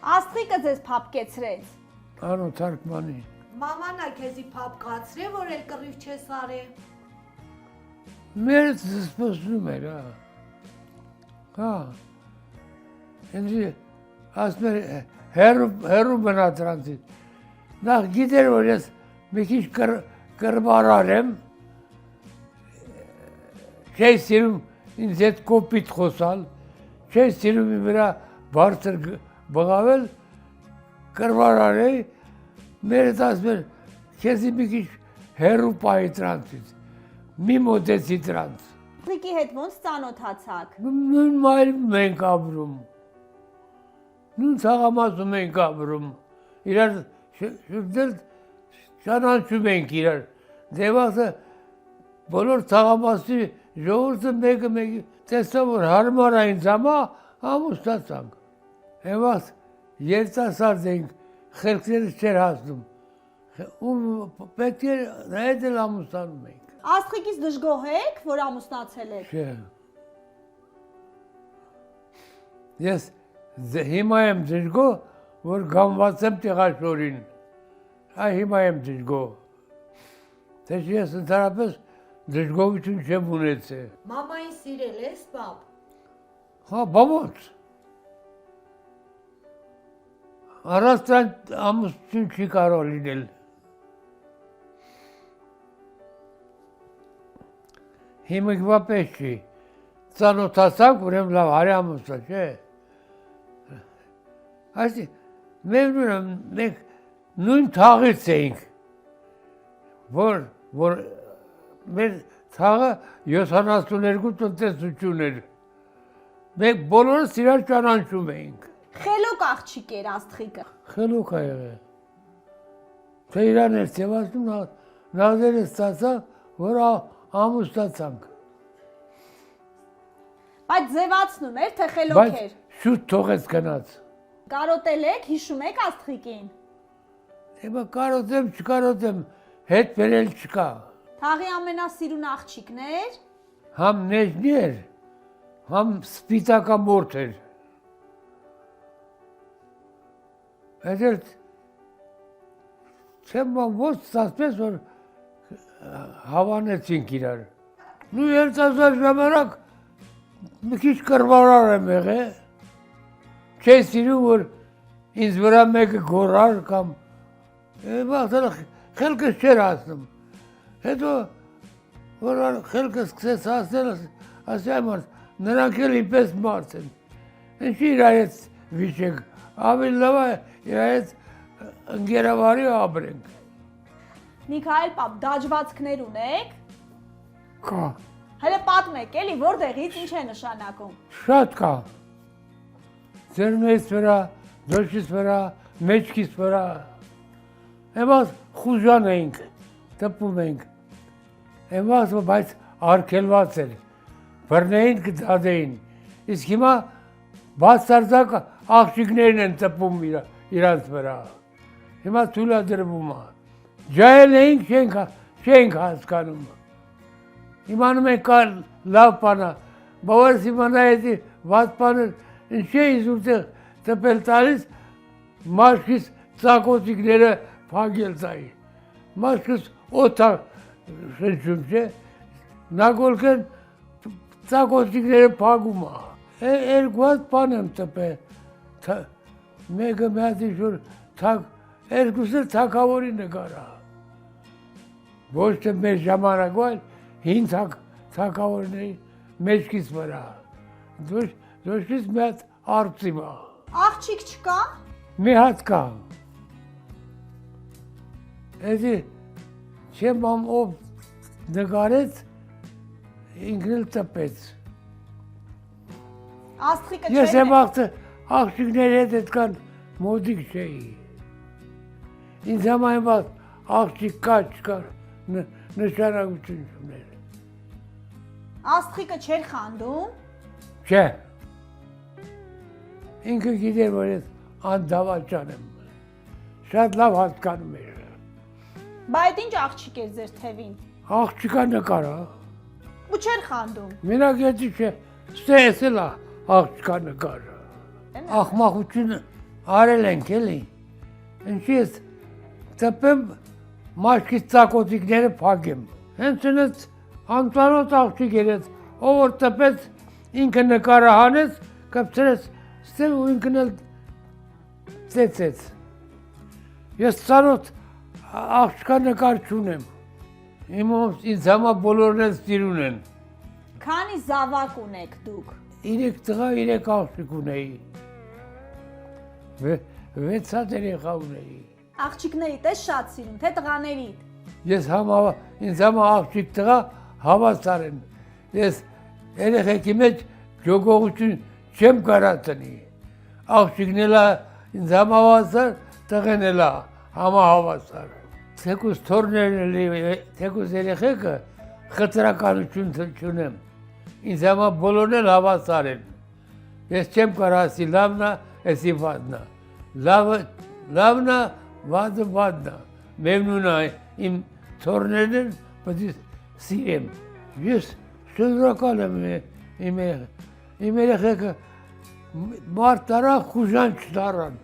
Աստղիկը ձեզ փափկեցրեց։ Անո թարգմանի։ Մաման ա քեզի փափկացրե, որ էլ կռիվ չես արե։ Մեր սպասում էր, հա։ Ինձ ասում էր հերու մնա դրանցից։ Նախ գիտեր, որ ես մի քիչ կռվարար եմ, չէի սիրում ինձ հետ կոպիտ խոսալ, չէի սիրում իմ վրա բարձր բղավել, կռվարար էի, մեր հետ ասում էր, քեզի մի քիչ հերու պահի դրանցից, մի մոտեցի դրանց։ Աստղիկի հետ ոնց ծանոթացաք։ Նույն մայրում ենք ապրում, նույն ցաղամասում ենք ապրում, իրար շուտել ճանաչում ենք իրար, դեվասը բոլոր ցաղամասի ժողովուրդը մեկը տեսավ, որ հարմար այն ժամա ամուսնացանք։ Եվաս երիտասարդ ենք, խելքներս չէր հասնում, պետք է այդ էլ ամուսնանում ենք։ Աստղիկից դժգոհ եք, որ ամուսնացել եք։ Չէ։ Ես հիմա եմ դժգոհ, որ գանված եմ տեղաշորին, հիմա եմ դժգոհ, թե ես ընդհանրապես դժգոհություն չեմ ունեցել։ Մամային սիրել ես, պապ։ Հա, բամոց։ Առանց դրան ամուսնություն չի կարող լինել։ Հիմա պես չի, ծանոթացանք, ուրեմն լավ հարի ամուսնա, չէ։ Այսի, մենք նույն թաղից էինք, որ մեր թաղը 72 տնտեսություն էր, մենք բոլորս իրար ճանաչում էինք։ Խելոք աղջիկ էր Աստղիկը։ Խելոք ա եղել, թե իրան էր ծևացնում, նազերը ստացա, որ ամուսնացանք։ Բայց ձևացնում էր, թե խելոք էր։ Բայց շուտ թողեց գնաց։ Կարոտել եք, հիշում եք Աստղիկին։ Հիմա կարոտեմ, չկարոտեմ, հետ բերել չկա։ Թաղի ամենասիրուն աղջիկն էր։ Համ նեժնի էր, համ սպիտակամորթ էր։ Այդ չեմ ոնց ասպես, որ հավանեցինք իրար։ Նու երիտասարդ ժամանակ մի քիչ կռվարար եմ եղել, չէի սիրում, որ ինձ վրա մեկը գոռար կամ խելքս չէր հասնում։ Հետո, որ խելքս սկսեց հասնել, ասի մարդ, նրանք էլ իպես մարդ են։ Ինչի իր այդ վիճեք, ավելի լավ է իր այդ ընկերավարի ապրենք։ Միքայել պապ, դաջվածքներ ունեք։ Կա, Հələ պատմեք էլի, որտեղից ինչ է նշանակում։ շատ կա։ Ձերմեից վրա, դոշից վրա, մեջքից վրա։ Եվաս խուժան էինք, տպում էինք։ Եվաս, բայց արգելված էր, բրնեին կդադեին։ Իսկ հիմա բացարձակ աղջիկներն են տպում իրանց վրա։ Հիմա թույլատրվում է։ Ջայել էինք, չենք հասկանում։ Իմանում ենք կար լավ պանա, բավարս իմանա հետի վատ պաներ, ինչ է իզուրտեղ տպել տալիս, մաշկիս ծակոցիկները պագել ծայի։ Մաշկս օթա շնչում չէ, նագոլքեն ծակոցիկները պագում է։ Երկուատ պան եմ տպել, մեկը միատի շուր երկուսը թակավորի նկարա։ Ոչ թե մեր ժամանակ այլ, հին թակավորների մեջքից վրա, դոշկից մի հատ արծիմ է։ Աղջիկ չկա։ Մի հատ կա։ Էդի չեմ ով նկարեց, ինքն էլ տպեց։ Աստղիկը Ես չէր։ եմ աղջիկների հետ այդքան մոդիկ չէի։ Ինձ համայնված աղջիկ կա չկար նշանակություն չուներ։ Աստղիկը չէր խանդում։ Չէ։ Ինքը գիտեր, որ ես անդավաճան եմ։ Շատ լավ հասկանում էր։ Բայց ինչ աղջիկ էր ձեր թևին։ Աղջիկա նկարա։ Ու չէր խանդում։ Մենակ էդի չէ, ստեսել աղջիկա նկարը։ Ախմախությունը արել ենք էլի։ Ինչի ես տպեմ մաշկից ծակոտիկները փակեմ։ Հենց այնց անծանոթ աղջիկ էր էս, ով որ տպեց ինքը նկարը հանեց, կպցրեց ստեղ ու ինքն էլ ծեծեց։ Ես ծանոթ աղջկա նկար չունեմ։ Ինձ համա բոլորն էլ սիրուն են։ Քանի զավակ ունեք դուք։ 3 տղա, 3 աղջիկ ունեի։ 6 հատ երեխա ունեի։ Աղջիկներիդ ես շատ սիրում, թե տղաներիդ։ Ինձ համա աղջիկ տղա հավասար են։ Ես երեխեքի մեջ ջոգողություն չեմ կարա տնի։ Աղջիկն էլ ինձ համա հավասար, տղեն էլ համահավասար։ Թեկուզ թորներն էլ, թեկուզ երեխեքը խտրականություն չունեմ։ Ինձ համա բոլորն էլ հավասար են։ Ես չեմ կարա ասի լավնա, էսի վադնա։ Լավնա, վադնա։ Մեմնունա իմ թորներն են, պետք է սիրեմ։ Ես շնորհակալ եմ իմ երեխեքը մարդ տարան, խուժան չտարան։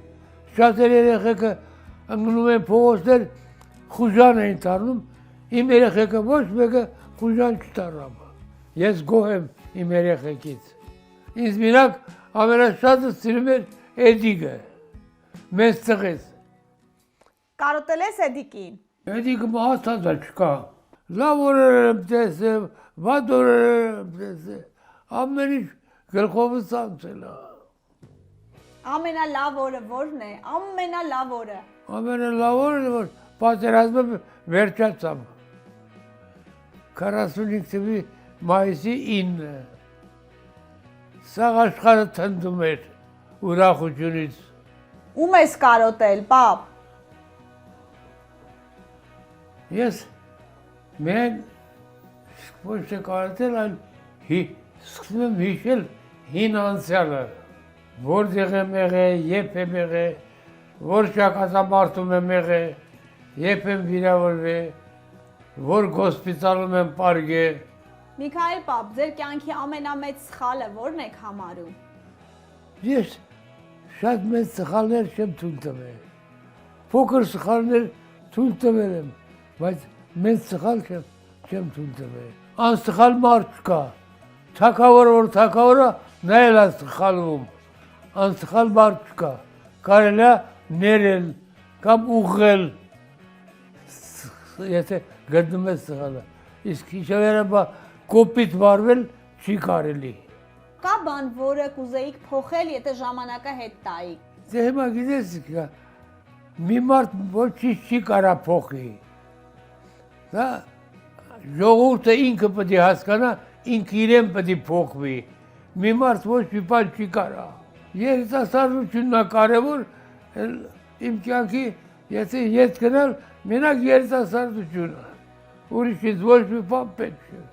Շատ երեխեքը ընկնում են փողոցներ, խուժան էին տառնում, իմ երեխեքը ոչ մեկը խուժան չտարավ։ Ես գոհ եմ իմ երեխեքից։ Ինձ մենակ ամենաշատը սիրում էր Էդիկը, մեծ տղես։ Կարոտել ես Էդիկին։ Էդիկը մահացած չկա։ Լավ օրեր եմ տեսել, վատ օրեր եմ տեսել, ամեն ինչ գլխովս անցել է։ Ամենալավ օրը ո՞րն է։ Ամենալավ օրը։ Ամենալավ օրը որ պատերազմը վերջացավ։ 45 թվականի մայիսի 9-ը։ Սաղ աշխարհը թնդում էր ուրախությունից։ Ում ես կարոտել, պապ։ Ես միայն ոչ թե կարոտել, այլ սկսում եմ հիշել հին անցյալը, որտեղ եմ եղել, երբ եմ եղել, որ ճակատամարտում եմ եղել, երբ եմ վիրավորվել, որ հոսպիտալում եմ պարգել։ Միքայել պապ, ձեր կյանքի ամենամեծ սխալը ո՞րն եք համարում։ Ես շատ մեծ սխալներ չեմ թույլ տվել։ Փոքր սխալներ թույլ տվել եմ, բայց մեծ սխալ չեմ թույլ տվել։ Անսխալ մարդ չկա։ Թագավորը որ թագավորը նա էլ է սխալվում։ Անսխալ մարդ չկա։ Կարելի է ներել կամ ուղղել, եթե գտնում ես սխալը։ Իսկ հիշավերը կոպիտ վարվել չի կարելի։ Կա բան, որը կուզեիք փոխել, եթե ժամանակը հետ տայիք։ Դե հիմա գիտես, մի մարդ ոչինչ չի կարա փոխի։ Դա ժողովուրդը ինքը պետք է հասկանա, ինքը իրեն պետք է փոխվի։ Մի մարդ ոչ մի բան չի կարա։ Երիտասարդությունն է կարևոր, իմ կյանքի, եթե ետ գնալ, մենակ երիտասարդությունը։ Ուրիշից ոչ մի բան պետք չէ։